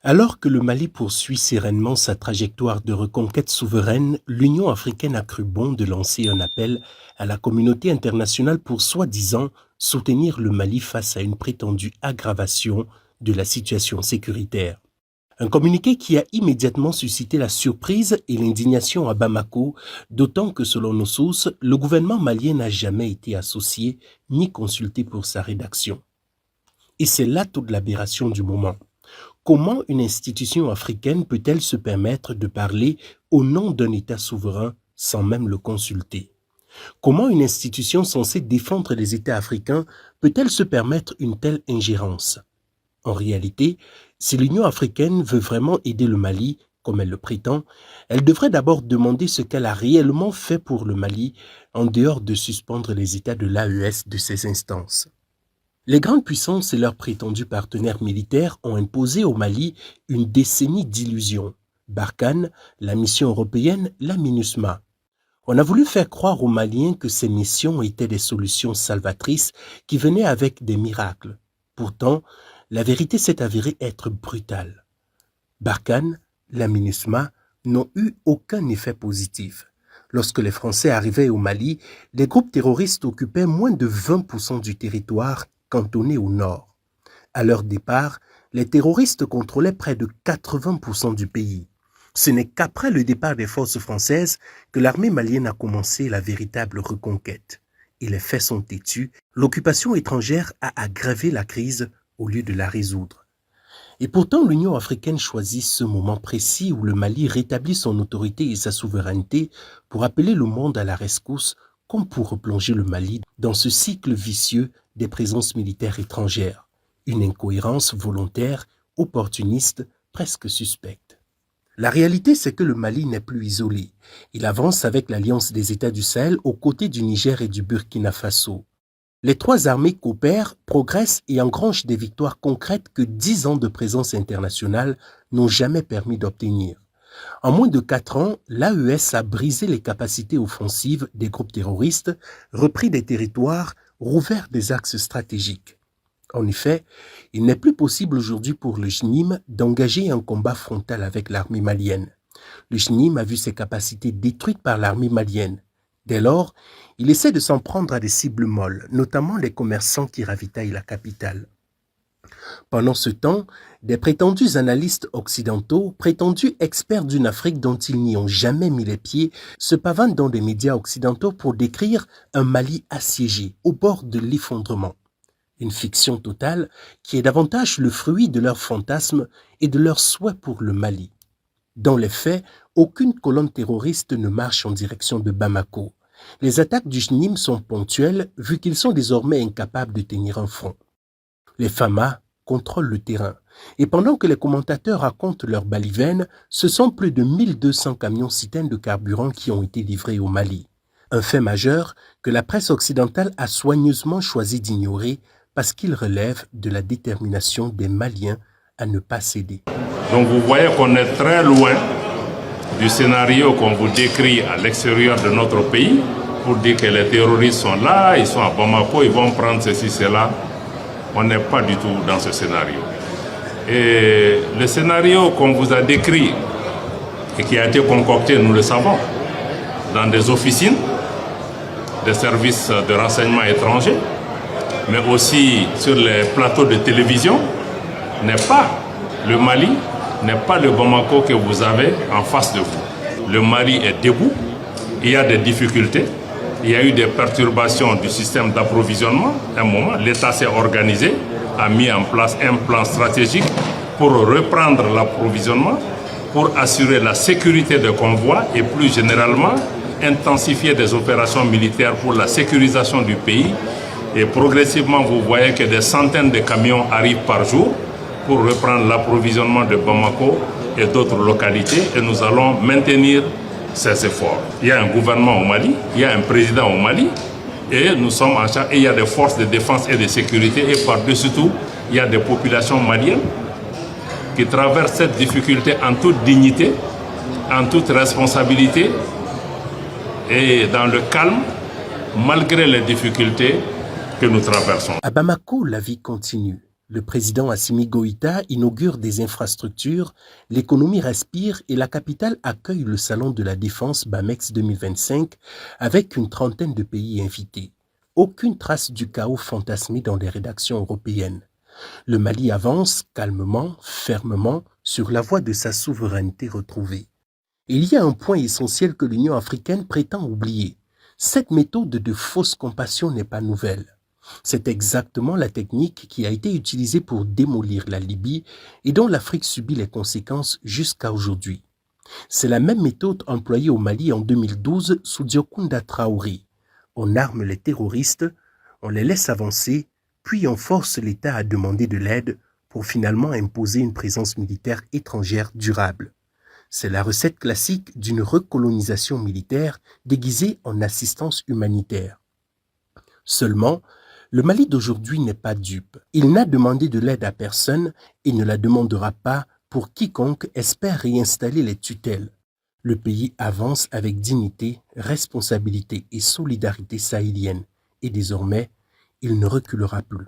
Alors que le Mali poursuit sereinement sa trajectoire de reconquête souveraine, l'Union africaine a cru bon de lancer un appel à la communauté internationale pour soi-disant soutenir le Mali face à une prétendue aggravation de la situation sécuritaire. Un communiqué qui a immédiatement suscité la surprise et l'indignation à Bamako, d'autant que selon nos sources, le gouvernement malien n'a jamais été associé ni consulté pour sa rédaction. Et c'est là toute l'aberration du moment. Comment une institution africaine peut-elle se permettre de parler au nom d'un État souverain sans même le consulter? Comment une institution censée défendre les États africains peut-elle se permettre une telle ingérence? En réalité, si l'Union africaine veut vraiment aider le Mali, comme elle le prétend, elle devrait d'abord demander ce qu'elle a réellement fait pour le Mali en dehors de suspendre les États de l'AES de ces instances. Les grandes puissances et leurs prétendus partenaires militaires ont imposé au Mali une décennie d'illusions. Barkhane, la mission européenne, la MINUSMA. On a voulu faire croire aux Maliens que ces missions étaient des solutions salvatrices qui venaient avec des miracles. Pourtant, la vérité s'est avérée être brutale. Barkhane, la MINUSMA n'ont eu aucun effet positif. Lorsque les Français arrivaient au Mali, les groupes terroristes occupaient moins de 20% du territoire cantonné au nord. À leur départ, les terroristes contrôlaient près de 80% du pays. Ce n'est qu'après le départ des forces françaises que l'armée malienne a commencé la véritable reconquête. Et les faits sont têtus, l'occupation étrangère a aggravé la crise au lieu de la résoudre. Et pourtant, l'Union africaine choisit ce moment précis où le Mali rétablit son autorité et sa souveraineté pour appeler le monde à la rescousse, comme pour replonger le Mali dans ce cycle vicieux des présences militaires étrangères. Une incohérence volontaire, opportuniste, presque suspecte. La réalité, c'est que le Mali n'est plus isolé. Il avance avec l'Alliance des États du Sahel aux côtés du Niger et du Burkina Faso. Les trois armées coopèrent, progressent et engrangent des victoires concrètes que 10 ans de présence internationale n'ont jamais permis d'obtenir. En moins de 4 ans, l'AES a brisé les capacités offensives des groupes terroristes, repris des territoires, rouvert des axes stratégiques. En effet, il n'est plus possible aujourd'hui pour le JNIM d'engager un combat frontal avec l'armée malienne. Le JNIM a vu ses capacités détruites par l'armée malienne. Dès lors, il essaie de s'en prendre à des cibles molles, notamment les commerçants qui ravitaillent la capitale. Pendant ce temps, des prétendus analystes occidentaux, prétendus experts d'une Afrique dont ils n'y ont jamais mis les pieds, se pavanent dans des médias occidentaux pour décrire un Mali assiégé, au bord de l'effondrement. Une fiction totale qui est davantage le fruit de leurs fantasmes et de leurs souhaits pour le Mali. Dans les faits, aucune colonne terroriste ne marche en direction de Bamako. Les attaques du JNIM sont ponctuelles vu qu'ils sont désormais incapables de tenir un front. Les FAMA contrôlent le terrain et pendant que les commentateurs racontent leurs balivernes, ce sont plus de 1200 camions-citernes de carburant qui ont été livrés au Mali. Un fait majeur que la presse occidentale a soigneusement choisi d'ignorer parce qu'il relève de la détermination des Maliens à ne pas céder. Donc vous voyez qu'on est très loin du scénario qu'on vous décrit à l'extérieur de notre pays pour dire que les terroristes sont là, ils sont à Bamako, ils vont prendre ceci, cela. On n'est pas du tout dans ce scénario. Et le scénario qu'on vous a décrit et qui a été concocté, nous le savons, dans des officines, des services de renseignement étrangers, mais aussi sur les plateaux de télévision, n'est pas le Mali, n'est pas le Bamako que vous avez en face de vous. Le Mali est debout, il y a des difficultés, il y a eu des perturbations du système d'approvisionnement. À un moment, l'État s'est organisé, a mis en place un plan stratégique pour reprendre l'approvisionnement, pour assurer la sécurité des convois et plus généralement intensifier des opérations militaires pour la sécurisation du pays. Et progressivement, vous voyez que des centaines de camions arrivent par jour pour reprendre l'approvisionnement de Bamako et d'autres localités. Et nous allons maintenir ces efforts. Il y a un gouvernement au Mali, il y a un président au Mali, et nous sommes en charge. Et il y a des forces de défense et de sécurité. Et par-dessus tout, il y a des populations maliennes qui traversent cette difficulté en toute dignité, en toute responsabilité et dans le calme, malgré les difficultés que nous traversons. À Bamako, la vie continue. Le président Assimi Goïta inaugure des infrastructures, l'économie respire et la capitale accueille le Salon de la Défense BAMEX 2025 avec une trentaine de pays invités. Aucune trace du chaos fantasmé dans les rédactions européennes. Le Mali avance calmement, fermement, sur la voie de sa souveraineté retrouvée. Il y a un point essentiel que l'Union africaine prétend oublier. Cette méthode de fausse compassion n'est pas nouvelle. C'est exactement la technique qui a été utilisée pour démolir la Libye et dont l'Afrique subit les conséquences jusqu'à aujourd'hui. C'est la même méthode employée au Mali en 2012 sous Diokounda Traoré. On arme les terroristes, on les laisse avancer, puis on force l'État à demander de l'aide pour finalement imposer une présence militaire étrangère durable. C'est la recette classique d'une recolonisation militaire déguisée en assistance humanitaire. Seulement, le Mali d'aujourd'hui n'est pas dupe. Il n'a demandé de l'aide à personne et ne la demandera pas pour quiconque espère réinstaller les tutelles. Le pays avance avec dignité, responsabilité et solidarité sahélienne. Et désormais, il ne reculera plus.